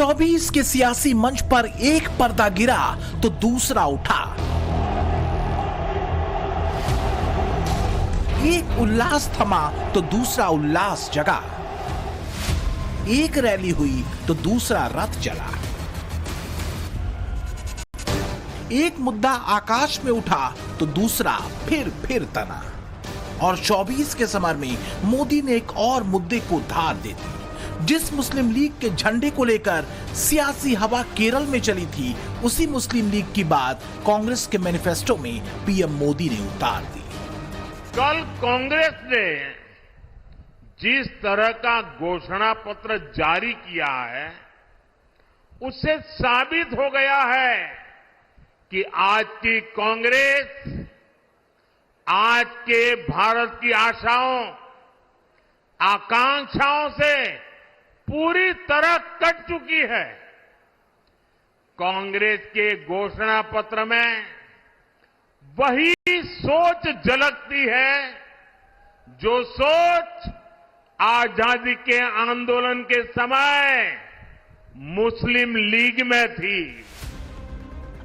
24 के सियासी मंच पर एक पर्दा गिरा तो दूसरा उठा। एक उल्लास थमा तो दूसरा उल्लास जगा। एक रैली हुई तो दूसरा रथ चला। एक मुद्दा आकाश में उठा तो दूसरा फिर तना। और 24 के समर में मोदी ने एक और मुद्दे को धार दे दी। जिस मुस्लिम लीग के झंडे को लेकर सियासी हवा केरल में चली थी, उसी मुस्लिम लीग की बात कांग्रेस के मैनिफेस्टो में पीएम मोदी ने उतार दी। कल कांग्रेस ने जिस तरह का घोषणा पत्र जारी किया है, उससे साबित हो गया है कि आज की कांग्रेस आज के भारत की आशाओं, आकांक्षाओं से पूरी तरह कट चुकी है। कांग्रेस के घोषणा पत्र में वही सोच झलकती है जो सोच आजादी के आंदोलन के समय मुस्लिम लीग में थी।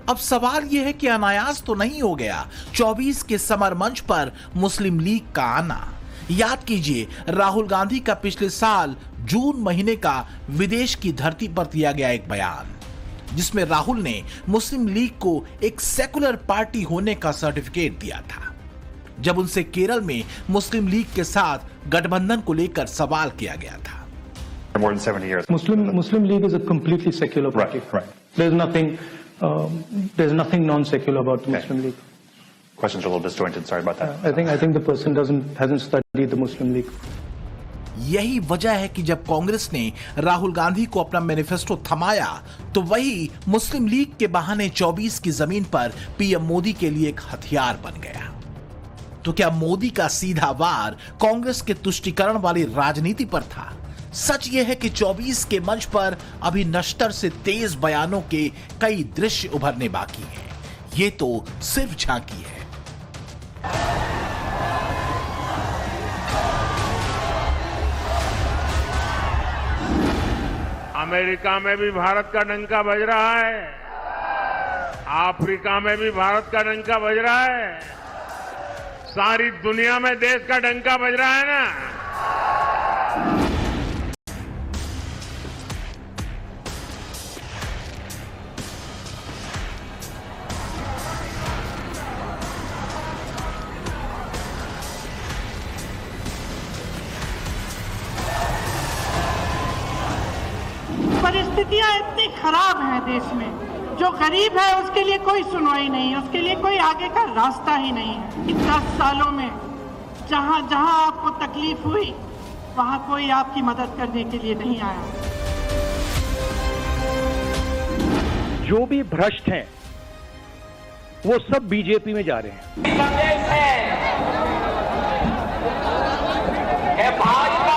अब सवाल यह है कि अनायास तो नहीं हो गया 24 के समर मंच पर मुस्लिम लीग का आना। याद कीजिए, राहुल गांधी का पिछले साल जून महीने का विदेश की धरती पर दिया गया एक बयान, जिसमें राहुल ने मुस्लिम लीग को एक सेकुलर पार्टी होने का सर्टिफिकेट दिया था। जब उनसे केरल में मुस्लिम लीग के साथ गठबंधन को लेकर सवाल किया गया था। More than 70 years. Muslim League is a completely secular party. Right. There's nothing non-secular about the Muslim League. Questions are a little disjointed. Sorry about that. I think the person hasn't studied the Muslim League. यही वजह है कि जब कांग्रेस ने राहुल गांधी को अपना manifesto थमाया, तो वही मुस्लिम लीग के बहाने 24 की जमीन पर पीएम मोदी के लिए एक हथियार बन गया। तो क्या मोदी का सीधा वार कांग्रेस के तुष्टीकरण वाली राजनीति पर था? सच यह है कि 24 के मंच पर अभी नश्तर से तेज बयानों के कई दृश्य उभरने बाकी हैं। ये तो सिर्फ झांकी है। अमेरिका में भी भारत का डंका बज रहा है, अफ्रीका में भी भारत का डंका बज रहा है, सारी दुनिया में देश का डंका बज रहा है ना। परिस्थितियां इतनी खराब हैं देश में, जो गरीब है उसके लिए कोई सुनवाई नहीं है, उसके लिए कोई आगे का रास्ता ही नहीं है। इन 10 सालों में जहां जहां आपको तकलीफ हुई, वहां कोई आपकी मदद करने के लिए नहीं आया। जो भी भ्रष्ट हैं वो सब बीजेपी में जा रहे हैं। संदेश है कि भाजपा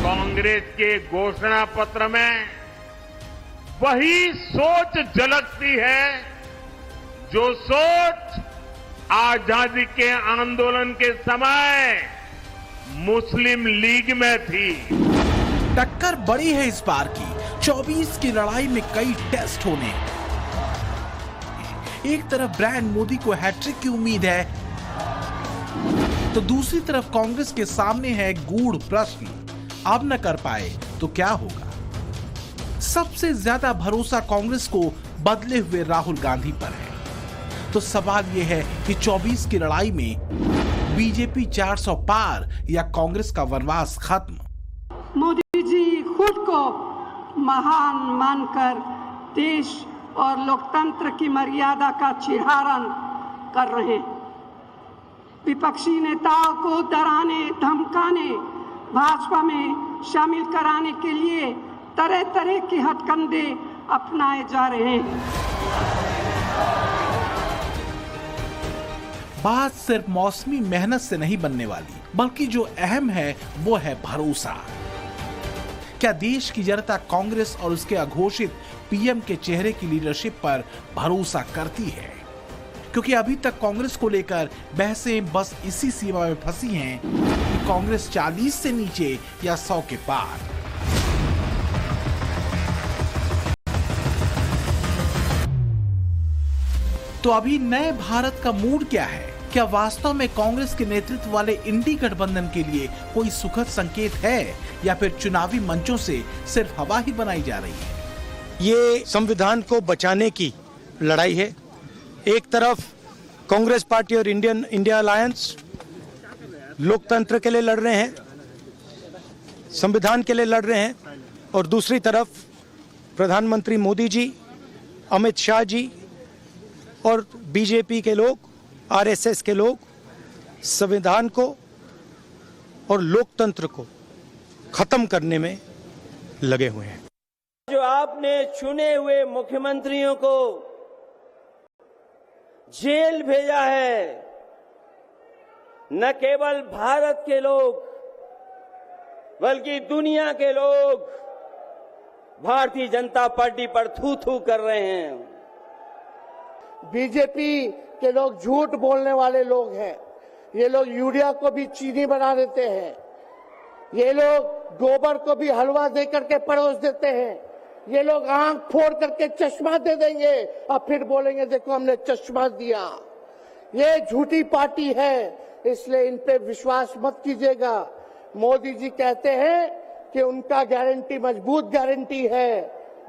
कांग्रेस के घोषणा पत्र में वही सोच झलकती है जो सोच आजादी के आंदोलन के समय मुस्लिम लीग में थी। टक्कर बड़ी है इस बार की। 24 की लड़ाई में कई टेस्ट होने। एक तरफ ब्रांड मोदी को हैट्रिक की उम्मीद है, तो दूसरी तरफ कांग्रेस के सामने है गूढ़ प्रश्न। अब न कर पाए तो क्या होगा? सबसे ज्यादा भरोसा कांग्रेस को बदले हुए राहुल गांधी पर है। तो सवाल यह है कि 24 की लड़ाई में बीजेपी 400 पार या कांग्रेस का वनवास खत्म? मोदी जी खुद को महान मानकर देश और लोकतंत्र की मर्यादा का चिरहरण कर रहे हैं। विपक्षी नेताओं को डराने धमकाने, भाजपा में शामिल कराने के लिए तरह तरह की हथकंडे अपनाए जा रहे हैं। बात सिर्फ मौसमी मेहनत से नहीं बनने वाली, बल्कि जो अहम है वो है भरोसा। क्या देश की जनता कांग्रेस और उसके अघोषित पीएम के चेहरे की लीडरशिप पर भरोसा करती है? क्योंकि अभी तक कांग्रेस को लेकर बहसें बस इसी सीमा में फंसी हैं कि कांग्रेस 40 से नीचे या 100 के पार। तो अभी नए भारत का मूड क्या है? क्या वास्तव में कांग्रेस के नेतृत्व वाले इंडी गठबंधन के लिए कोई सुखद संकेत है या फिर चुनावी मंचों से सिर्फ हवा ही बनाई जा रही है? ये संविधान को बचाने की लड़ाई है। एक तरफ कांग्रेस पार्टी और इंडिया अलायंस लोकतंत्र के लिए लड़ रहे हैं, संविधान के लिए लड़ रहे हैं, और दूसरी तरफ प्रधानमंत्री मोदी जी, अमित शाह जी और बीजेपी के लोग, आरएसएस के लोग संविधान को और लोकतंत्र को खत्म करने में लगे हुए हैं। जो आपने चुने हुए मुख्यमंत्रियों को जेल भेजा है, न केवल भारत के लोग बल्कि दुनिया के लोग भारतीय जनता पार्टी पर थू थू कर रहे हैं। बीजेपी के लोग झूठ बोलने वाले लोग हैं। ये लोग यूरिया को भी चीनी बना देते हैं। ये लोग गोबर को भी हलवा दे करके परोस देते हैं। ये लोग आंख फोड़ करके चश्मा दे देंगे और फिर बोलेंगे देखो हमने चश्मा दिया। ये झूठी पार्टी है, इसलिए इन पे विश्वास मत कीजिएगा। मोदी जी कहते हैं कि उनका गारंटी मजबूत गारंटी है,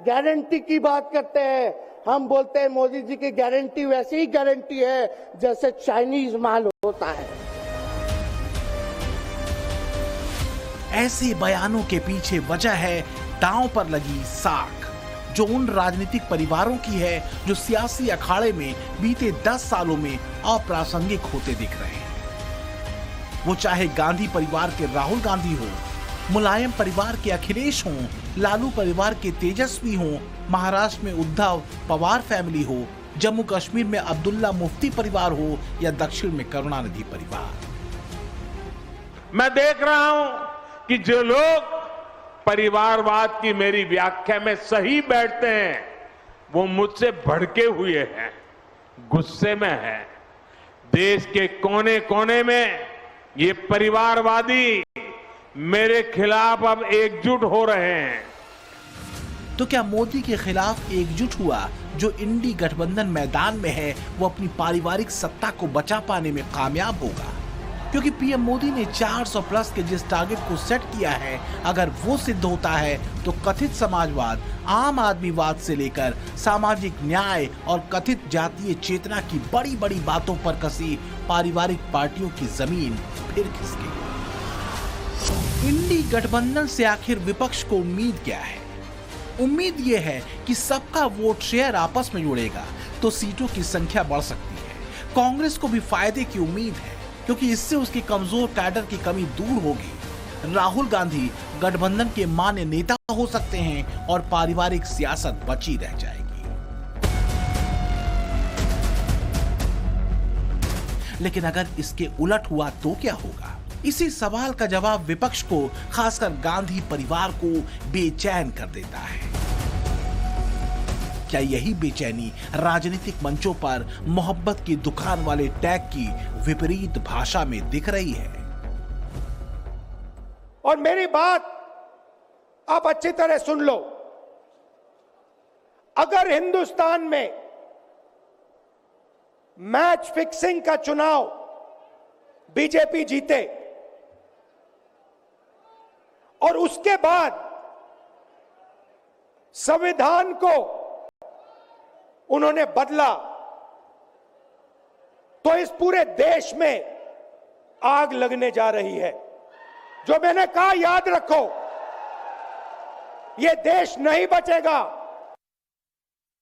गारंटी की बात करते हैं। हम बोलते हैं मोदी जी की गारंटी वैसी ही गारंटी है जैसे चाइनीज माल होता है। ऐसे बयानों के पीछे वजह है दांव पर लगी साख, जो उन राजनीतिक परिवारों की है जो सियासी अखाड़े में बीते 10 सालों में अप्रासंगिक होते दिख रहे हैं। वो चाहे गांधी परिवार के राहुल गांधी हो, मुलायम परिवार के अखिलेश हों, लालू परिवार के तेजस्वी हों, महाराष्ट्र में उद्धव पवार फैमिली हो, जम्मू कश्मीर में अब्दुल्ला मुफ्ती परिवार हो या दक्षिण में करुणानिधि परिवार। मैं देख रहा हूं कि जो लोग परिवारवाद की मेरी व्याख्या में सही बैठते हैं वो मुझसे भड़के हुए हैं, गुस्से में हैं। देश के कोने कोने में ये परिवारवादी मेरे खिलाफ अब एकजुट हो रहे हैं। तो क्या मोदी के खिलाफ एकजुट हुआ जो इंडी गठबंधन मैदान में है वो अपनी पारिवारिक सत्ता को बचा पाने में कामयाब होगा? क्योंकि पीएम मोदी ने 400 प्लस के जिस टारगेट को सेट किया है, अगर वो सिद्ध होता है तो कथित समाजवाद, आम आदमीवाद से लेकर सामाजिक न्याय और कथित जातीय चेतना की बड़ी बड़ी बातों पर कसी पारिवारिक पार्टियों की जमीन फिर खिसकेगी। इंडी गठबंधन से आखिर विपक्ष को उम्मीद क्या है? उम्मीद ये है कि सबका वोट शेयर आपस में जुड़ेगा तो सीटों की संख्या बढ़ सकती है। कांग्रेस को भी फायदे की उम्मीद है क्योंकि इससे उसकी कमजोर कैडर की कमी दूर होगी। राहुल गांधी गठबंधन के मान्य नेता हो सकते हैं और पारिवारिक सियासत बची रह जाएगी। लेकिन अगर इसके उलट हुआ तो क्या होगा? इसी सवाल का जवाब विपक्ष को, खासकर गांधी परिवार को बेचैन कर देता है। क्या यही बेचैनी राजनीतिक मंचों पर मोहब्बत की दुकान वाले टैग की विपरीत भाषा में दिख रही है? और मेरी बात आप अच्छी तरह सुन लो। अगर हिंदुस्तान में मैच फिक्सिंग का चुनाव बीजेपी जीते और उसके बाद संविधान को उन्होंने बदला तो इस पूरे देश में आग लगने जा रही है। जो मैंने कहा याद रखो, यह देश नहीं बचेगा।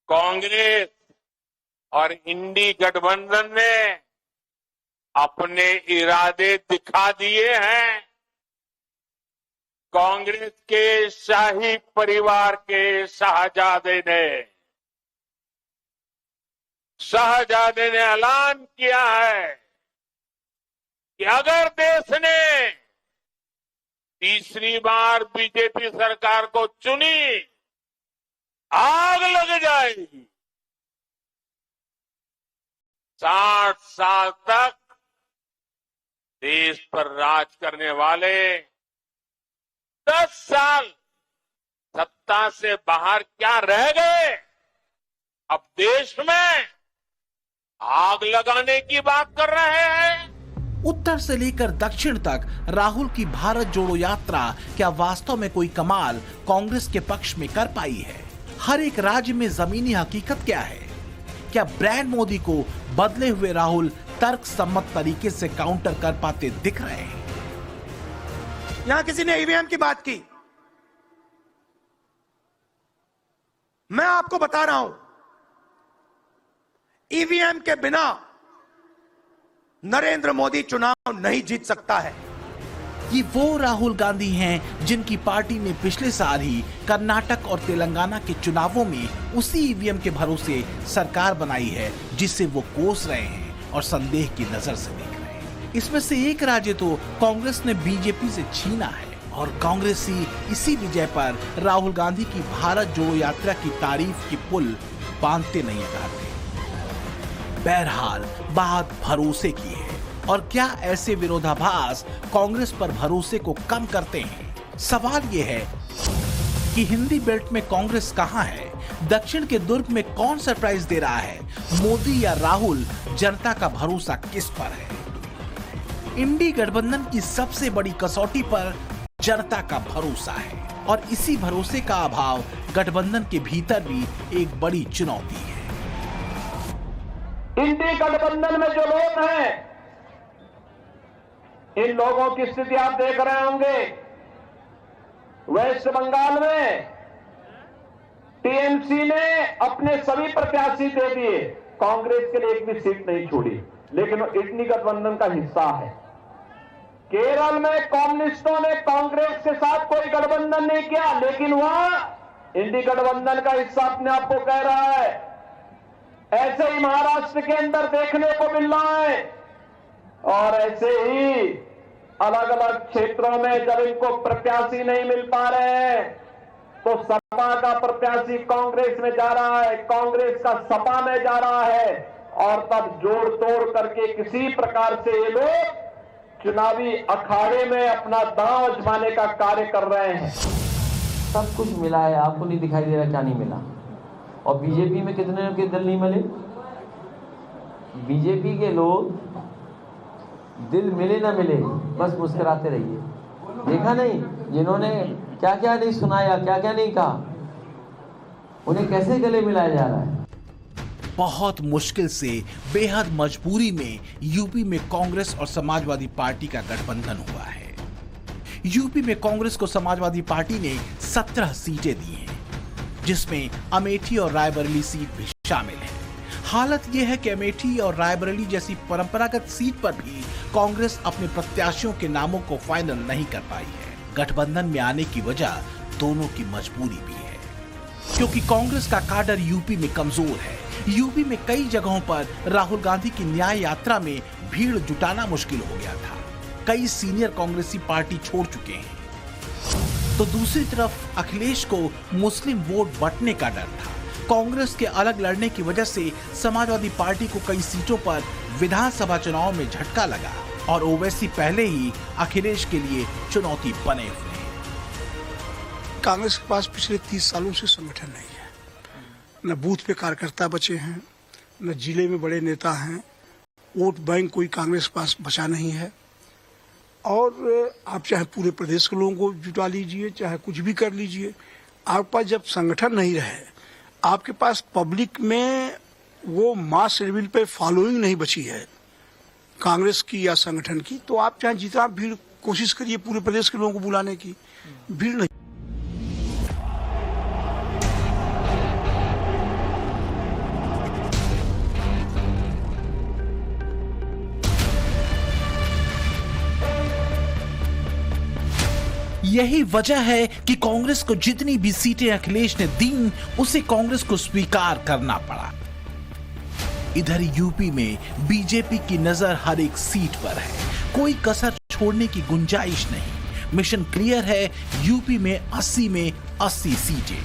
कांग्रेस और इंडी गठबंधन ने अपने इरादे दिखा दिए हैं। कांग्रेस के शाही परिवार के शाहजादे ने ऐलान किया है कि अगर देश ने तीसरी बार बीजेपी सरकार को चुनी, आग लग जाएगी। 60 साल तक देश पर राज करने वाले 10 साल सत्ता से बाहर क्या रह गए? अब देश में आग लगाने की बात कर रहे हैं। उत्तर से लेकर दक्षिण तक राहुल की भारत जोड़ो यात्रा क्या वास्तव में कोई कमाल कांग्रेस के पक्ष में कर पाई है? हर एक राज्य में जमीनी हकीकत क्या है? क्या ब्रांड मोदी को बदले हुए राहुल तर्क सम्मत तरीके से काउंटर कर पाते दिख रहे हैं? यहां किसी ने ईवीएम की बात की, मैं आपको बता रहा हूं, ईवीएम के बिना नरेंद्र मोदी चुनाव नहीं जीत सकता है। ये वो राहुल गांधी हैं जिनकी पार्टी ने पिछले साल ही कर्नाटक और तेलंगाना के चुनावों में उसी ईवीएम के भरोसे सरकार बनाई है जिसे वो कोस रहे हैं और संदेह की नजर से देख रहे हैं। इसमें से एक राज्य तो कांग्रेस ने बीजेपी से छीना है और कांग्रेसी इसी विजय पर राहुल गांधी की भारत जोड़ो यात्रा की तारीफ की पुल बांधते नहीं अगाते। बहरहाल बात भरोसे की है और क्या ऐसे विरोधाभास कांग्रेस पर भरोसे को कम करते हैं? सवाल ये है कि हिंदी बेल्ट में कांग्रेस कहां है? दक्षिण के दुर्ग में कौन सरप्राइज दे रहा है? मोदी या राहुल? जनता का भरोसा किस पर है? इंडी गठबंधन की सबसे बड़ी कसौटी पर जनता का भरोसा है और इसी भरोसे का अभाव गठबंधन के भीतर भी एक बड़ी चुनौती है। इंडी गठबंधन में जो लोग हैं, इन लोगों की स्थिति आप देख रहे होंगे। वेस्ट बंगाल में टीएमसी ने अपने सभी प्रत्याशी दे दिए, कांग्रेस के लिए एक भी सीट नहीं छोड़ी, लेकिन वो इंडी गठबंधन का हिस्सा है। केरल में कम्युनिस्टों ने कांग्रेस के साथ कोई गठबंधन नहीं किया, लेकिन वहां इंडी गठबंधन का हिस्सा अपने आप को कह रहा है। ऐसे ही महाराष्ट्र के अंदर देखने को मिल रहा है और ऐसे ही अलग अलग क्षेत्रों में जब इनको प्रत्याशी नहीं मिल पा रहे हैं तो सपा का प्रत्याशी कांग्रेस में जा रहा है, कांग्रेस का सपा में जा रहा है और तब जोड़ तोड़ करके किसी प्रकार से ये लोग चुनावी अखाड़े में अपना दांव आजमाने का कार्य कर रहे हैं। सब कुछ मिला है, आपको नहीं दिखाई दे रहा क्या नहीं मिला। और बीजेपी में कितने के दिल नहीं मिले? बीजेपी के लोग दिल मिले ना मिले बस मुस्कुराते रहिए। देखा नहीं जिन्होंने क्या क्या नहीं सुनाया, क्या क्या नहीं कहा, उन्हें कैसे गले मिलाया जा रहा है। बहुत मुश्किल से बेहद मजबूरी में यूपी में कांग्रेस और समाजवादी पार्टी का गठबंधन हुआ है। यूपी में कांग्रेस को समाजवादी पार्टी ने 17 सीटें दी हैं, जिसमें अमेठी और रायबरेली सीट भी शामिल है। हालत यह है कि अमेठी और रायबरेली जैसी परंपरागत सीट पर भी कांग्रेस अपने प्रत्याशियों के नामों को फाइनल नहीं कर पाई है। गठबंधन में आने की वजह दोनों की मजबूरी भी है, क्योंकि कांग्रेस का काडर यूपी में कमजोर है। यूपी में कई जगहों पर राहुल गांधी की न्याय यात्रा में भीड़ जुटाना मुश्किल हो गया था। कई सीनियर कांग्रेसी पार्टी छोड़ चुके हैं। तो दूसरी तरफ अखिलेश को मुस्लिम वोट बंटने का डर था। कांग्रेस के अलग लड़ने की वजह से समाजवादी पार्टी को कई सीटों पर विधानसभा चुनाव में झटका लगा और ओवैसी पहले ही अखिलेश के लिए चुनौती बने हुए हैं। कांग्रेस के पास पिछले 30 सालों से संगठन नहीं है, न बूथ पे कार्यकर्ता बचे हैं, न जिले में बड़े नेता हैं, वोट बैंक कोई कांग्रेस के पास बचा नहीं है। और आप चाहे पूरे प्रदेश के लोगों को जुटा लीजिए, चाहे कुछ भी कर लीजिए, आपके पास जब संगठन नहीं रहे, आपके पास पब्लिक में वो मास लेवल पे फॉलोइंग नहीं बची है कांग्रेस की या संगठन की, तो आप चाहे जितना भीड़ कोशिश करिए पूरे प्रदेश के लोगों को बुलाने की, भीड़ नहीं। यही वजह है कि कांग्रेस को जितनी भी सीटें अखिलेश ने दी, उसे कांग्रेस को स्वीकार करना पड़ा। इधर यूपी में बीजेपी की नजर हर एक सीट पर है, कोई कसर छोड़ने की गुंजाइश नहीं। मिशन क्लियर है, यूपी में 80 में 80 सीटें।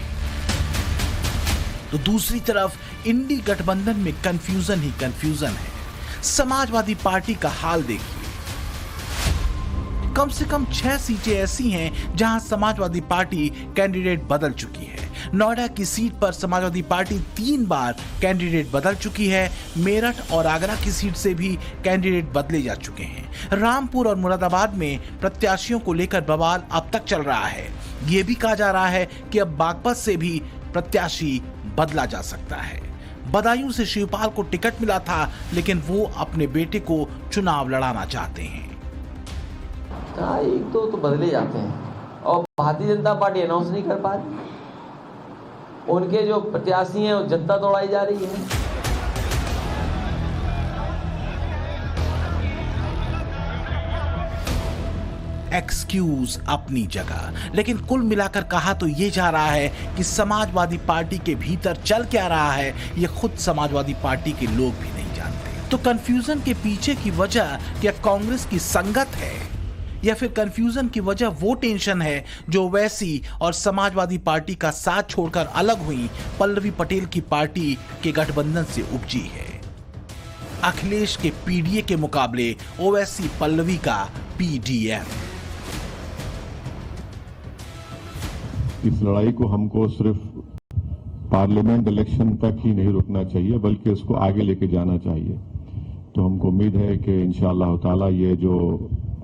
तो दूसरी तरफ इंडी गठबंधन में कंफ्यूजन ही कंफ्यूजन है। समाजवादी पार्टी का हाल देखिए। कम से कम 6 सीटें ऐसी हैं जहां समाजवादी पार्टी कैंडिडेट बदल चुकी है। नोएडा की सीट पर समाजवादी पार्टी 3 बार कैंडिडेट बदल चुकी है। मेरठ और आगरा की सीट से भी कैंडिडेट बदले जा चुके हैं। रामपुर और मुरादाबाद में प्रत्याशियों को लेकर बवाल अब तक चल रहा है। ये भी कहा जा रहा है कि अब बागपत से भी प्रत्याशी बदला जा सकता है। बदायूं से शिवपाल को टिकट मिला था, लेकिन वो अपने बेटे को चुनाव लड़ाना चाहते हैं। एक तो बदले जाते हैं और भारतीय जनता पार्टी अनाउंस नहीं कर पा रही। उनके जो प्रत्याशी हैं वो जनता दौड़ाई जा रही है। एक्सक्यूज अपनी जगह, लेकिन कुल मिलाकर कहा तो ये जा रहा है कि समाजवादी पार्टी के भीतर चल क्या रहा है ये खुद समाजवादी पार्टी के लोग भी नहीं जानते। तो कंफ्यूजन के पीछे की वजह क्या कांग्रेस की संगत है, या फिर कंफ्यूजन की वजह वो टेंशन है जो ओवैसी और समाजवादी पार्टी का साथ छोड़कर अलग हुई पल्लवी पटेल की पार्टी के गठबंधन से उपजी है। अखिलेश के पीडीए के मुकाबले ओवैसी पल्लवी का पीडीएम। इस लड़ाई को हमको सिर्फ पार्लियामेंट इलेक्शन तक ही नहीं रुकना चाहिए, बल्कि उसको आगे लेके जाना चाहिए। तो हमको उम्मीद है कि इंशाअल्लाह ताला ये जो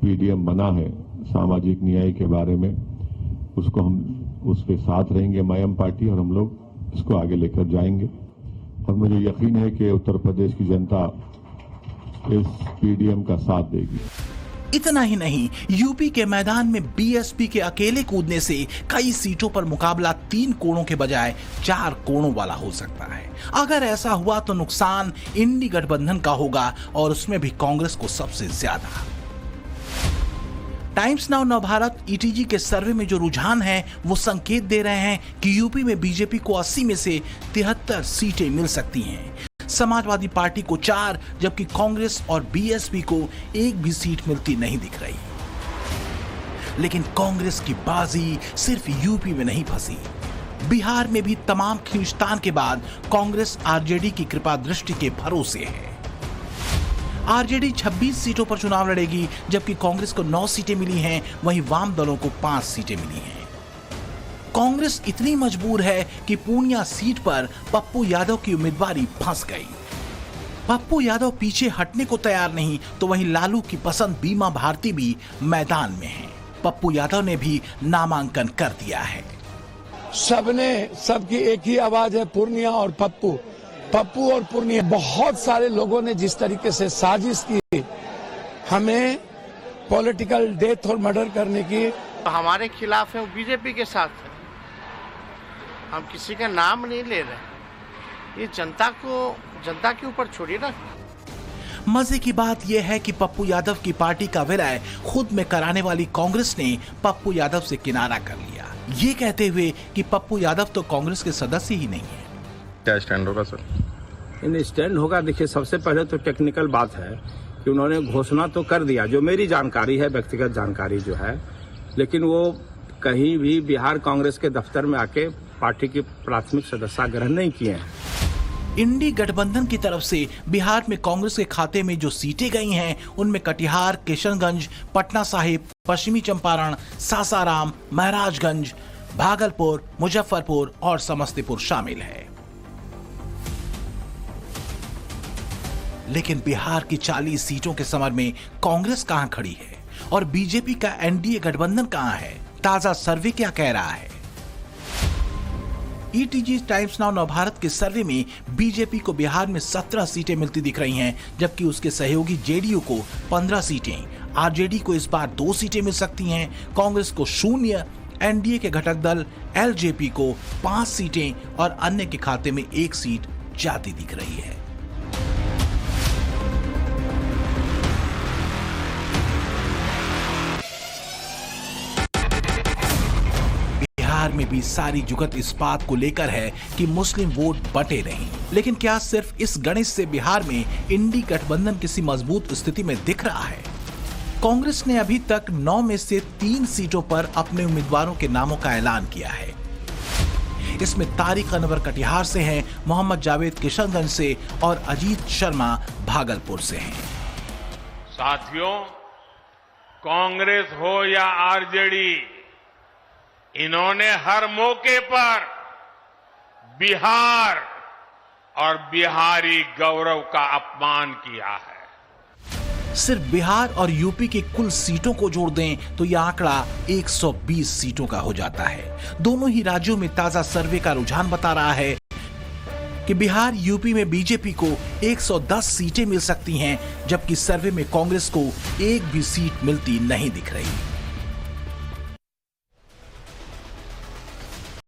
पीडीएम बना है सामाजिक न्याय के बारे में, उसको हम उसके साथ रहेंगे मायम पार्टी, और हम लोग इसको आगे लेकर जाएंगे। और मुझे यकीन है कि उत्तर प्रदेश की जनता इस पीडीएम का साथ देगी। इतना ही नहीं, यूपी के मैदान में बीएसपी के अकेले कूदने से कई सीटों पर मुकाबला 3 कोणों के बजाय 4 कोणों वाला हो सकता है। अगर ऐसा हुआ तो नुकसान इंडी गठबंधन का होगा, और उसमें भी कांग्रेस को सबसे ज्यादा। टाइम्स नाउ नवभारत ईटीजी के सर्वे में जो रुझान है वो संकेत दे रहे हैं कि यूपी में बीजेपी को 80 में से 73 सीटें मिल सकती हैं। समाजवादी पार्टी को 4, जबकि कांग्रेस और बीएसपी को 1 भी सीट मिलती नहीं दिख रही। लेकिन कांग्रेस की बाजी सिर्फ यूपी में नहीं फंसी, बिहार में भी तमाम खींचतान के बाद कांग्रेस आरजेडी की कृपा दृष्टि के भरोसे है। आरजेडी 26 सीटों पर चुनाव लड़ेगी, जबकि कांग्रेस को 9 सीटें मिली हैं, वहीं वाम दलों को 5 सीटें मिली हैं। कांग्रेस इतनी मजबूर है कि पूर्णिया सीट पर पप्पू यादव की उम्मीदवारी फंस गई। पप्पू यादव पीछे हटने को तैयार नहीं, तो वहीं लालू की पसंद बीमा भारती भी मैदान में है। पप्पू यादव ने भी नामांकन कर दिया है। सबकी एक ही आवाज है, पूर्णिया और पप्पू और पूर्णिया। बहुत सारे लोगों ने जिस तरीके से साजिश की हमें पॉलिटिकल डेथ और मर्डर करने की, हमारे खिलाफ है, वो बीजेपी के साथ है। हम किसी का नाम नहीं ले रहे, ये जनता के ऊपर छोड़िए ना। मजे की बात यह है कि पप्पू यादव की पार्टी का विलय खुद में कराने वाली कांग्रेस ने पप्पू यादव से किनारा कर लिया, ये कहते हुए कि पप्पू यादव तो कांग्रेस के सदस्य ही नहीं है। क्या स्टैंड होगा सर? इन स्टैंड होगा, देखिए सबसे पहले तो टेक्निकल बात है कि उन्होंने घोषणा तो कर दिया, जो मेरी जानकारी है, व्यक्तिगत जानकारी जो है, लेकिन वो कहीं भी बिहार कांग्रेस के दफ्तर में आके पार्टी की प्राथमिक सदस्यता ग्रहण नहीं किए हैं। इंडी गठबंधन की तरफ से बिहार में कांग्रेस के खाते में जो सीटें गई हैं, उनमें कटिहार, किशनगंज, पटना साहिब, पश्चिमी चंपारण, सासाराम, महाराजगंज, भागलपुर, मुजफ्फरपुर और समस्तीपुर शामिल है। लेकिन बिहार की 40 सीटों के समर में कांग्रेस कहां खड़ी है और बीजेपी का एनडीए गठबंधन कहां है? ताजा सर्वे क्या कह रहा है? ईटीजी टाइम्स नाउ नवभारत के सर्वे में बीजेपी को बिहार में 17 सीटें मिलती दिख रही हैं, जबकि उसके सहयोगी जेडीयू को 15 सीटें, आरजेडी को इस बार 2 सीटें मिल सकती हैं, कांग्रेस को 0, एनडीए के घटक दल एलजेपी को 5 सीटें और अन्य के खाते में 1 सीट जाती दिख रही है। बिहार में भी सारी जुगत इस बात को लेकर है कि मुस्लिम वोट बटे नहीं, लेकिन क्या सिर्फ इस गणित से बिहार में इंडी गठबंधन किसी मजबूत स्थिति में दिख रहा है? कांग्रेस ने अभी तक 9 में से 3 सीटों पर अपने उम्मीदवारों के नामों का ऐलान किया है। इसमें तारिक अनवर कटिहार से हैं, मोहम्मद जावेद किशनगंज से और अजीत शर्मा भागलपुर से हैं। साथियों, कांग्रेस हो या आरजेडी, इन्होंने हर मौके पर बिहार और बिहारी गौरव का अपमान किया है। सिर्फ बिहार और यूपी की कुल सीटों को जोड़ दें तो यह आंकड़ा 120 सीटों का हो जाता है। दोनों ही राज्यों में ताजा सर्वे का रुझान बता रहा है कि बिहार यूपी में बीजेपी को 110 सीटें मिल सकती हैं, जबकि सर्वे में कांग्रेस को एक भी सीट मिलती नहीं दिख रही।